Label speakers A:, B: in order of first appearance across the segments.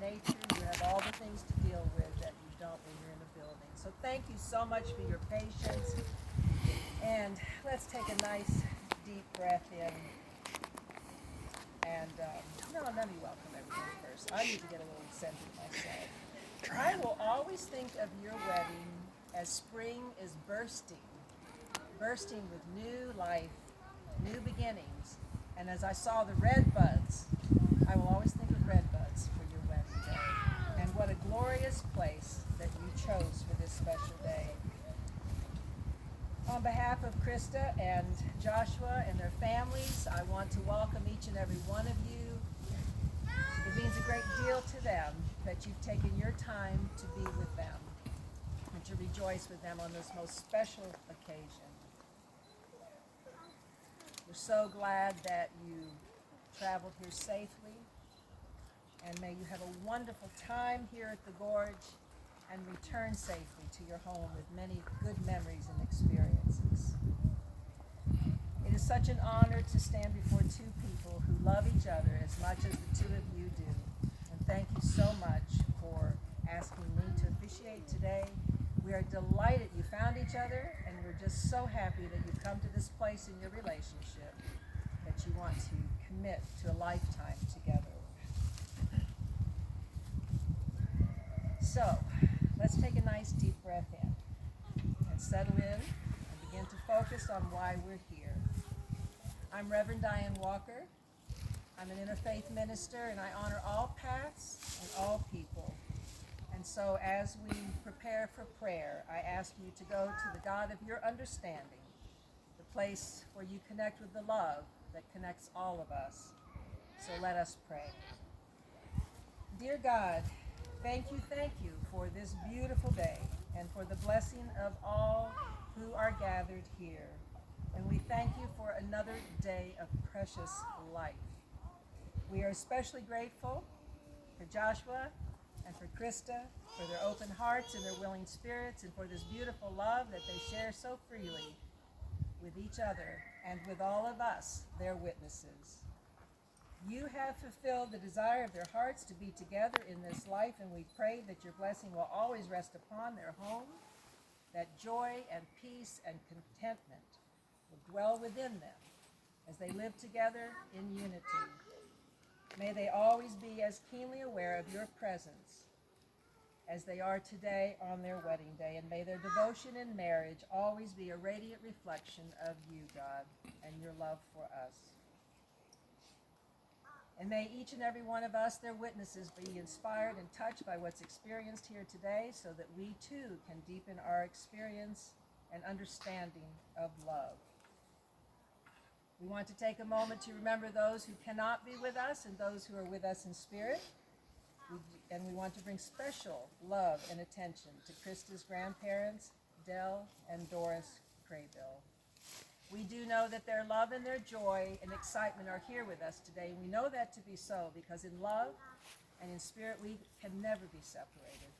A: nature. You have all the things to deal with that you don't when you're in a building. So thank you so much for your patience. And let's take a nice deep breath in. And no, let me welcome everyone first. I need to get a little centered myself. I will always think of your wedding as spring is bursting with new life, new beginnings. And as I saw the red buds, I will always think of red buds for your wedding day. And what a glorious place that you chose for this special day. On behalf of Krysta and Joshua and their families, I want to welcome each and every one of you. It means a great deal to them that you've taken your time to be with them and to rejoice with them on this most special occasion. We're so glad that you traveled here safely, and may you have a wonderful time here at the Gorge and return safely to your home with many good memories and experiences. It is such an honor to stand before two people who love each other as much as the two of you do. And thank you so much for asking me to officiate today. We are delighted you found each other, and we're just so happy that you've come to this place in your relationship that you want to commit to a lifetime together. So, let's take a nice deep breath in and settle in and begin to focus on why we're here. I'm Reverend Diane Walker. I'm an interfaith minister, and I honor all paths and all people. And so as we prepare for prayer, I ask you to go to the God of your understanding, the place where you connect with the love that connects all of us. So let us pray. Dear God, thank you for this beautiful day and for the blessing of all who are gathered here. And we thank you for another day of precious life. We are especially grateful for Joshua and for Krysta, for their open hearts and their willing spirits, and for this beautiful love that they share so freely with each other and with all of us, their witnesses. You have fulfilled the desire of their hearts to be together in this life, and we pray that your blessing will always rest upon their home, that joy and peace and contentment will dwell within them as they live together in unity. May they always be as keenly aware of your presence as they are today on their wedding day, and may their devotion in marriage always be a radiant reflection of you, God, and your love for us. And may each and every one of us, their witnesses, be inspired and touched by what's experienced here today, so that we too can deepen our experience and understanding of love. We want to take a moment to remember those who cannot be with us and those who are with us in spirit. And we want to bring special love and attention to Krysta's grandparents, Dell and Doris Craybill. We do know that their love and their joy and excitement are here with us today. We know that to be so because in love and in spirit we can never be separated.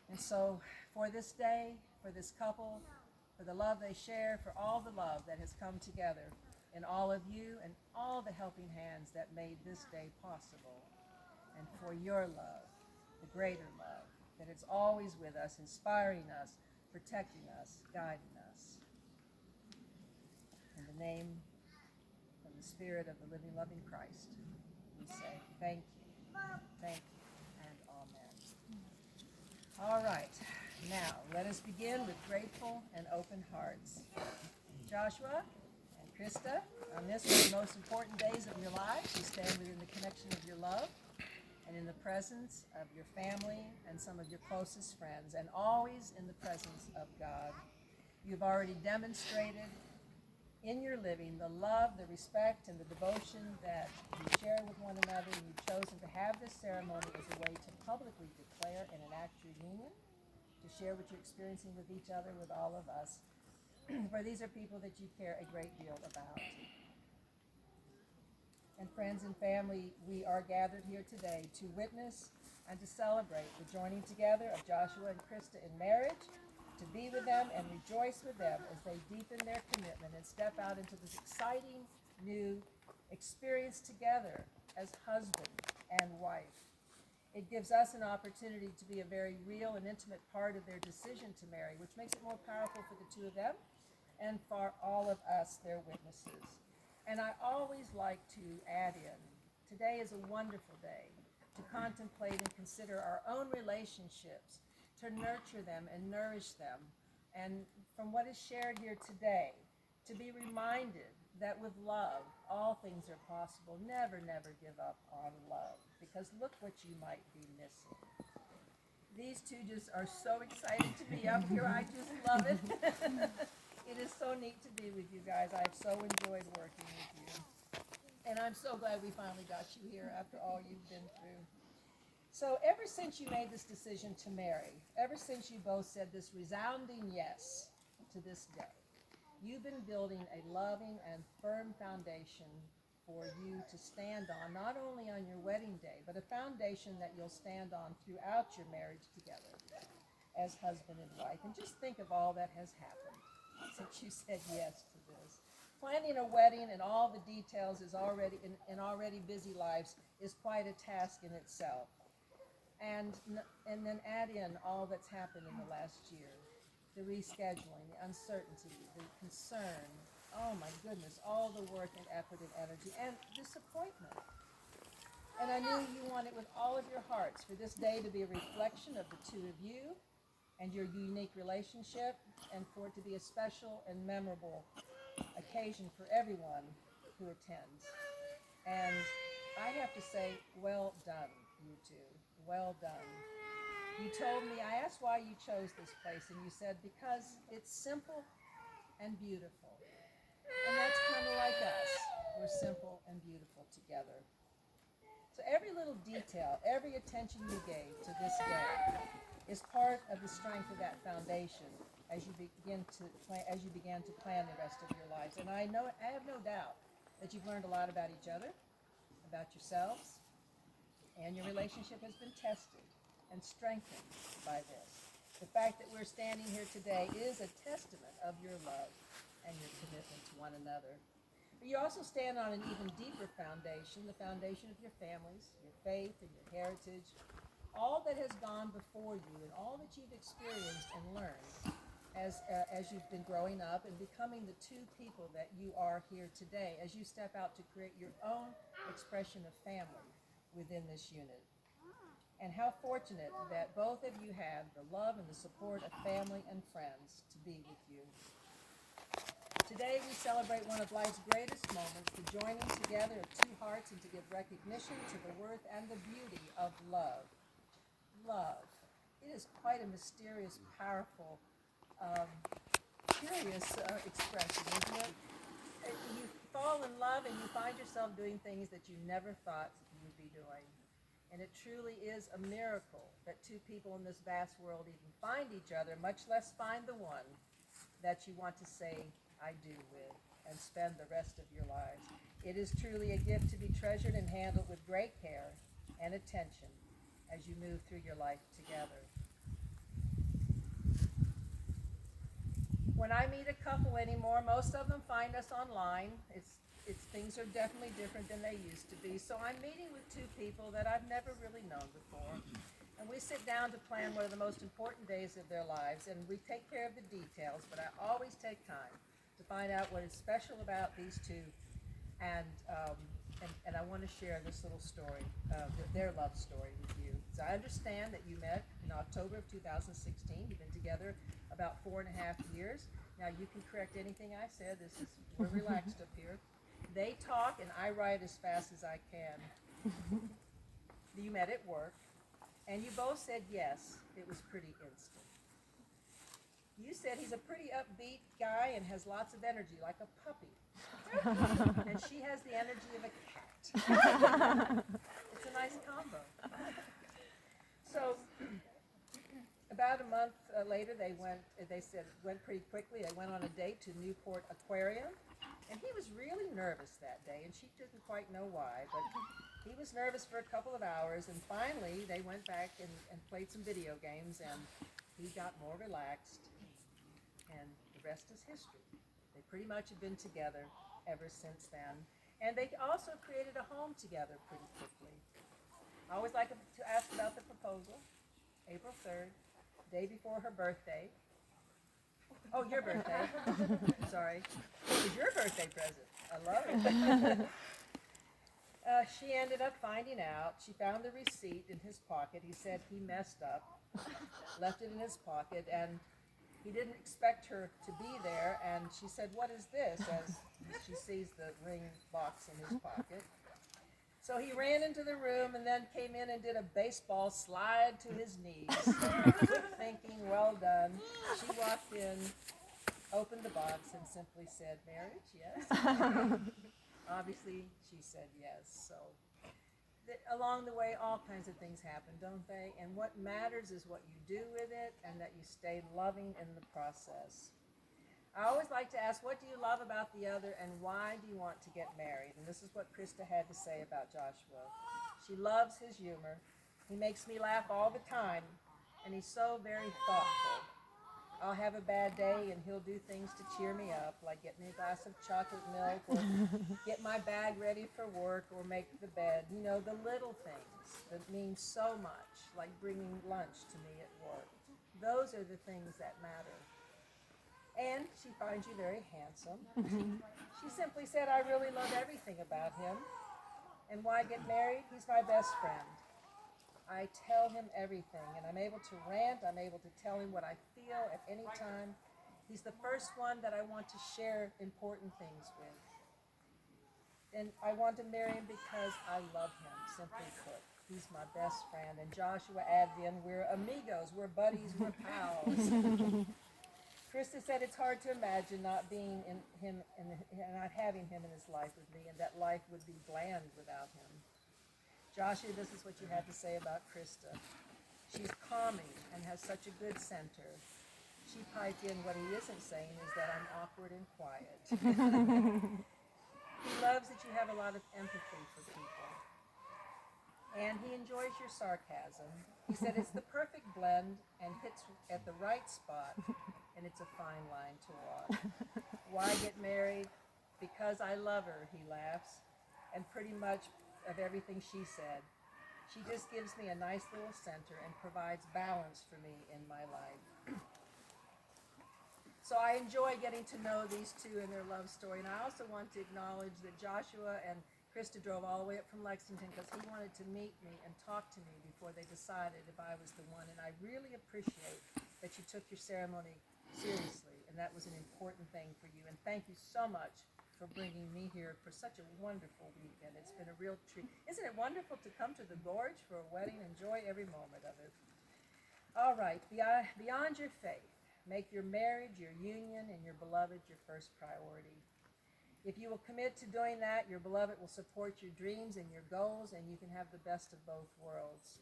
A: And so for this day, for this couple, for the love they share, for all the love that has come together in all of you and all the helping hands that made this day possible, and for your love, the greater love, that is always with us, inspiring us, protecting us, guiding us. In the name of the Spirit of the living, loving Christ, we say thank you, and amen. All right, now let us begin with grateful and open hearts. Joshua and Krysta, on this one of the most important days of your lives, you stand within the connection of your love and in the presence of your family and some of your closest friends, and always in the presence of God. You've already demonstrated in your living the love, the respect, and the devotion that you share with one another, and you've chosen to have this ceremony as a way to publicly declare and enact your union, to share what you're experiencing with each other, with all of us. For these are people that you care a great deal about. And friends and family, we are gathered here today to witness and to celebrate the joining together of Joshua and Krysta in marriage, to be with them and rejoice with them as they deepen their commitment and step out into this exciting new experience together as husband and wife. It gives us an opportunity to be a very real and intimate part of their decision to marry, which makes it more powerful for the two of them and for all of us, their witnesses. And I always like to add in, today is a wonderful day to contemplate and consider our own relationships, to nurture them and nourish them. And from what is shared here today, to be reminded that with love, all things are possible. Never, never give up on love, because look what you might be missing. These two just are so excited to be up here. I just love it. It is so neat to be with you guys. I've so enjoyed working with you. And I'm so glad we finally got you here after all you've been through. So ever since you made this decision to marry, ever since you both said this resounding yes to this day, you've been building a loving and firm foundation for you to stand on, not only on your wedding day, but a foundation that you'll stand on throughout your marriage together as husband and wife. And just think of all that has happened since you said yes to this. Planning a wedding and all the details is already in already busy lives is quite a task in itself. And then add in all that's happened in the last year, the rescheduling, the uncertainty, the concern, oh my goodness, all the work and effort and energy, and disappointment. And I knew you wanted with all of your hearts for this day to be a reflection of the two of you and your unique relationship, and for it to be a special and memorable occasion for everyone who attends. And I have to say, well done, you two. Well done. You told me, I asked why you chose this place, and you said, because it's simple and beautiful. And that's kind of like us. We're simple and beautiful together. So every little detail, every attention you gave to this day is part of the strength of that foundation as you began to plan the rest of your lives. And I have no doubt that you've learned a lot about each other, about yourselves, and your relationship has been tested and strengthened by this. The fact that we're standing here today is a testament of your love and your commitment to one another. But you also stand on an even deeper foundation, the foundation of your families, your faith, and your heritage, all that has gone before you and all that you've experienced and learned as you've been growing up and becoming the two people that you are here today as you step out to create your own expression of family within this unit. And how fortunate that both of you have the love and the support of family and friends to be with you. Today we celebrate one of life's greatest moments, the joining together of two hearts and to give recognition to the worth and the beauty of love. Love. It is quite a mysterious, powerful, curious expression, isn't it? You fall in love and you find yourself doing things that you never thought you would be doing. And it truly is a miracle that two people in this vast world even find each other, much less find the one that you want to say, I do with, and spend the rest of your lives. It is truly a gift to be treasured and handled with great care and attention as you move through your life together. When I meet a couple anymore, most of them find us online. Things are definitely different than they used to be. So I'm meeting with two people that I've never really known before. And we sit down to plan one of the most important days of their lives, and we take care of the details, but I always take time to find out what is special about these two, and I want to share this little story, their love story with you. So I understand that you met in October of 2016. You've been together about 4.5 years. Now you can correct anything I said. We're relaxed up here. They talk and I write as fast as I can. You met at work, and you both said yes. It was pretty instant. You said he's a pretty upbeat guy and has lots of energy, like a puppy. And she has the energy of a cat. It's a nice combo. So about a month later, they went pretty quickly. They went on a date to Newport Aquarium. And he was really nervous that day, and she didn't quite know why, but he was nervous for a couple of hours, and finally they went back and played some video games, and he got more relaxed, and the rest is history. They pretty much have been together ever since then, and they also created a home together pretty quickly. I always like to ask asked about the proposal, April 3rd, day before her birthday. Oh, your birthday. Sorry. It was your birthday present. I love it. She ended up finding out. She found the receipt in his pocket. He said he messed up, left it in his pocket, and he didn't expect her to be there. And she said, "What is this?" as she sees the ring box in his pocket. So he ran into the room and then came in and did a baseball slide to his knees. Good thinking, well done. She walked in, opened the box, and simply said, "Marriage, yes?" Obviously, she said yes. So along the way, all kinds of things happen, don't they? And what matters is what you do with it and that you stay loving in the process. I always like to ask, what do you love about the other and why do you want to get married? And this is what Krysta had to say about Joshua. She loves his humor. He makes me laugh all the time, and he's so very thoughtful. I'll have a bad day and he'll do things to cheer me up, like get me a glass of chocolate milk or get my bag ready for work or make the bed. You know, the little things that mean so much, like bringing lunch to me at work. Those are the things that matter. And she finds you very handsome. She simply said, "I really love everything about him. And why get married? He's my best friend. I tell him everything, and I'm able to rant. I'm able to tell him what I feel at any time. He's the first one that I want to share important things with. And I want to marry him because I love him, simply put. He's my best friend." And Joshua adds in, "We're amigos, we're buddies, we're pals." Krysta said it's hard to imagine not being in him and not having him in his life with me, and that life would be bland without him. Joshua, this is what you had to say about Krysta. She's calming and has such a good center. She piped in, what he isn't saying is that I'm awkward and quiet. He loves that you have a lot of empathy for people. And he enjoys your sarcasm. He said it's the perfect blend and hits at the right spot, and it's a fine line to walk. Why get married? Because I love her, he laughs, and pretty much of everything she said. She just gives me a nice little center and provides balance for me in my life. So I enjoy getting to know these two and their love story. And I also want to acknowledge that Joshua and Krysta drove all the way up from Lexington because he wanted to meet me and talk to me before they decided if I was the one. And I really appreciate that you took your ceremony seriously. And that was an important thing for you. And thank you so much for bringing me here for such a wonderful weekend. It's been a real treat. Isn't it wonderful to come to the Gorge for a wedding? Enjoy every moment of it. All right, beyond your faith, make your marriage, your union, and your beloved your first priority. If you will commit to doing that, your beloved will support your dreams and your goals, and you can have the best of both worlds.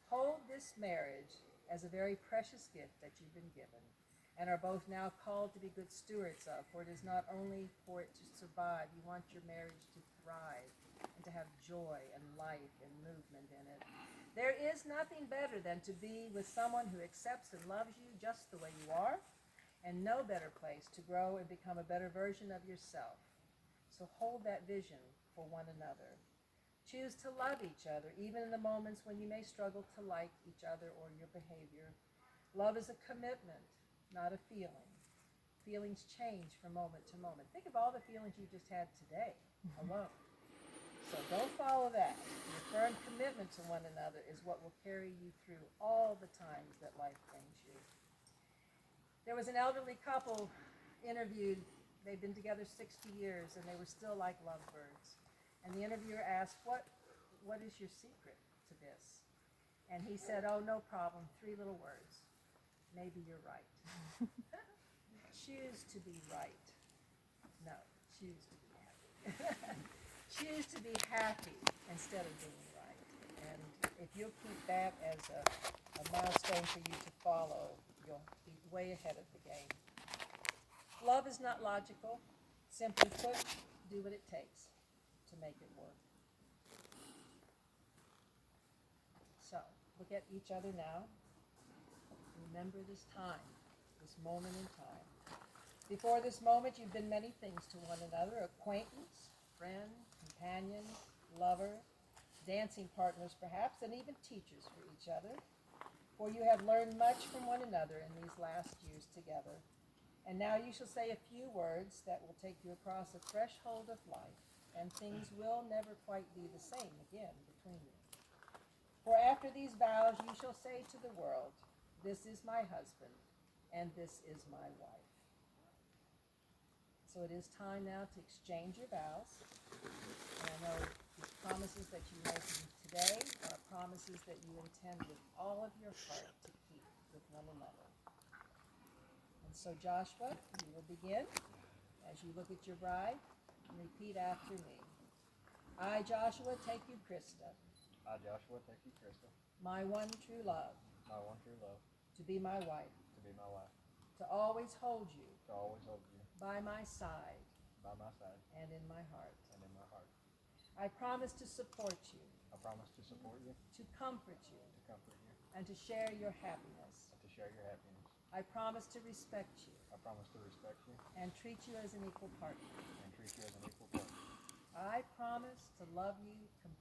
A: Hold this marriage as a very precious gift that you've been given, and are both now called to be good stewards of, for it is not only for it to survive. You want your marriage to thrive and to have joy and life and movement in it. There is nothing better than to be with someone who accepts and loves you just the way you are, and no better place to grow and become a better version of yourself. So hold that vision for one another. Choose to love each other, even in the moments when you may struggle to like each other or your behavior. Love is a commitment, not a feeling. Feelings change from moment to moment. Think of all the feelings you just had today alone. So don't follow that. Your firm commitment to one another is what will carry you through all the times that life brings you. There was an elderly couple interviewed. They'd been together 60 years and they were still like lovebirds. And the interviewer asked, what is your secret to this? And he said, "Oh, no problem, 3 little words. Maybe you're right." Choose to be right. No, choose to be happy. Choose to be happy instead of being right. And if you'll keep that as a milestone for you to follow, you'll be way ahead of the game. Love is not logical. Simply put, do what it takes to make it work. So, look at each other now. Remember this time, this moment in time. Before this moment, you've been many things to one another: acquaintance, friend, companion, lover. dancing partners perhaps, and even teachers for each other. For you have learned much from one another in these last years together. And now you shall say a few words that will take you across a threshold of life, and things will never quite be the same again between you. For after these vows you shall say to the world, this is my husband, and this is my wife. So it is time now to exchange your vows. And I know the promises that you make today are promises that you intend with all of your heart to keep with one another. And so Joshua, you will begin as you look at your bride and repeat after me. I, Joshua, take you, Krysta,
B: I, Joshua, take you, Krysta,
A: my one true love,
B: my one true love,
A: to be my wife,
B: to be my wife,
A: to always hold you
B: to always hold you
A: by my side
B: by my side
A: and in my heart.
B: and in my heart.
A: I promise to support you,
B: I promise to support you,
A: to comfort you,
B: to comfort you,
A: and to share your happiness.
B: and to share your happiness.
A: I promise to respect you
B: I promise to respect you
A: and treat you as an equal partner.
B: and treat you as an equal partner.
A: I promise to love you completely.